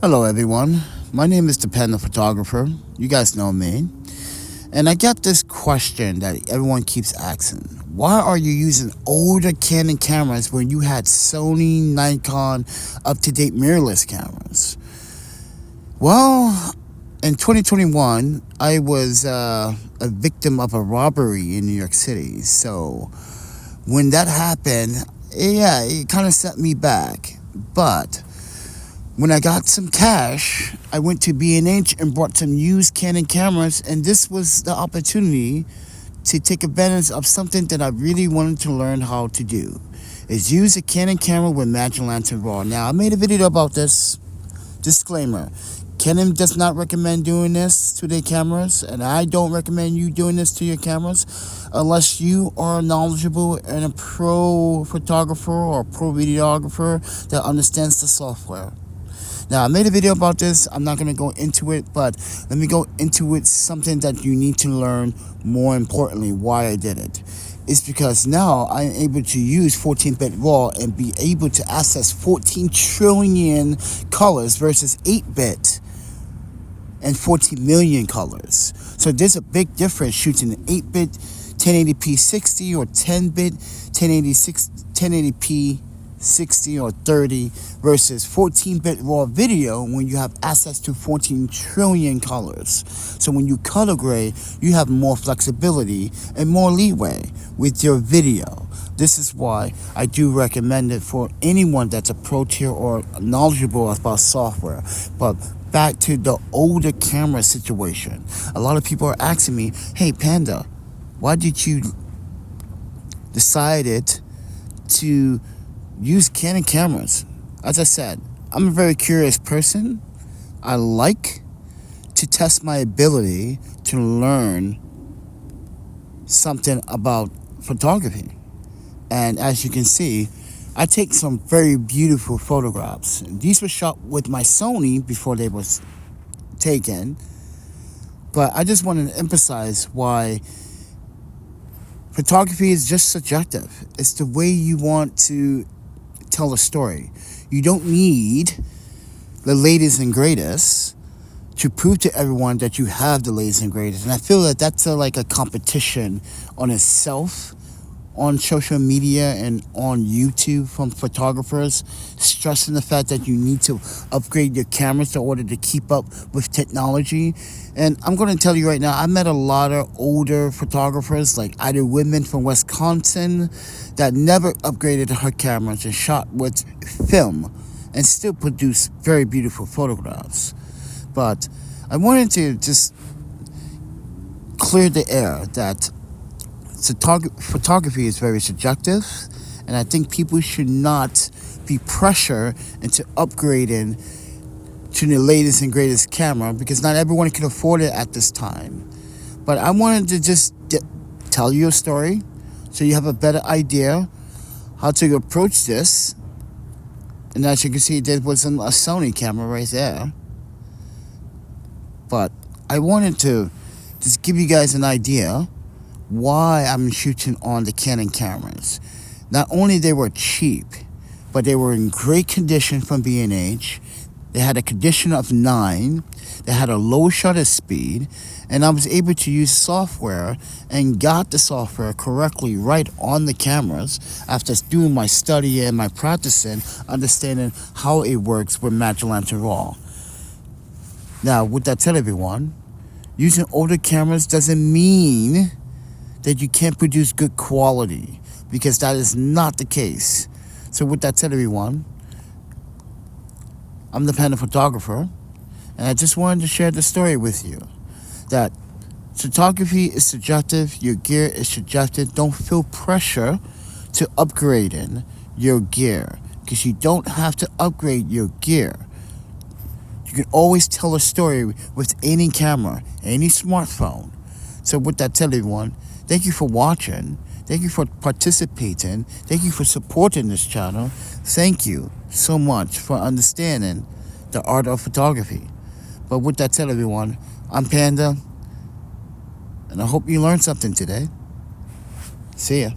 Hello everyone, my name is ThePandaPhotographer. You guys know me. And I get this question that everyone keeps asking. Why are you using older Canon cameras when you had Sony, Nikon, up-to-date mirrorless cameras? Well, in 2021, I was a victim of a robbery in New York City. So when that happened, it kind of set me back. But when I got some cash, I went to B&H and bought some used Canon cameras, and this was the opportunity to take advantage of something that I really wanted to learn how to do, is use a Canon camera with Magic Lantern RAW. Now, I made a video about this. Disclaimer, Canon does not recommend doing this to their cameras, and I don't recommend you doing this to your cameras unless you are knowledgeable and a pro photographer or pro videographer that understands the software. Now, I made a video about this. I'm not going to go into it, but let me go into it, something that you need to learn. More importantly, why I did it. It's because now I'm able to use 14-bit RAW and be able to access 14 trillion colors versus 8-bit and 14 million colors. So there's a big difference shooting an 8-bit 1080p 60 or 10-bit 1080p 60 or 30 versus 14-bit raw video when you have access to 14 trillion colors. So when you color grade, you have more flexibility and more leeway with your video. This is why I do recommend it for anyone that's a pro tier or knowledgeable about software. But back to the older camera situation. A lot of people are asking me, hey Panda, why did you decided to use Canon cameras? As I said, I'm a very curious person. I like to test my ability to learn something about photography. And as you can see, I take some very beautiful photographs. These were shot with my Sony before they was taken. But I just wanted to emphasize why photography is just subjective. It's the way you want to tell a story. You don't need the latest and greatest to prove to everyone that you have the latest and greatest. And I feel that that's like a competition on itself on social media and on YouTube from photographers, stressing the fact that you need to upgrade your cameras in order to keep up with technology. And I'm going to tell you right now, I met a lot of older photographers like Ida Woodman from Wisconsin that never upgraded her cameras and shot with film and still produced very beautiful photographs. But I wanted to just clear the air that photography is very subjective, and I think people should not be pressured into upgrading to the latest and greatest camera because not everyone can afford it at this time. But I wanted to just tell you a story so you have a better idea how to approach this. And as you can see, there was a Sony camera right there. But I wanted to just give you guys an idea why I'm shooting on the Canon cameras. Not only they were cheap, but they were in great condition from B&H. They had a condition of 9. They had a low shutter speed, and I was able to use software and got the software correctly right on the cameras after doing my study and my practicing, understanding how it works with Magic Lantern RAW. Now, with that said, everyone, using older cameras doesn't mean that you can't produce good quality, because that is not the case. So with that said, everyone, I'm the Panda Photographer, and I just wanted to share the story with you that photography is subjective, your gear is subjective. Don't feel pressure to upgrading your gear, because you don't have to upgrade your gear. You can always tell a story with any camera, any smartphone. So with that said, everyone, thank you for watching. Thank you for participating. Thank you for supporting this channel. Thank you so much for understanding the art of photography. But with that said, everyone, I'm Panda, and I hope you learned something today. See ya.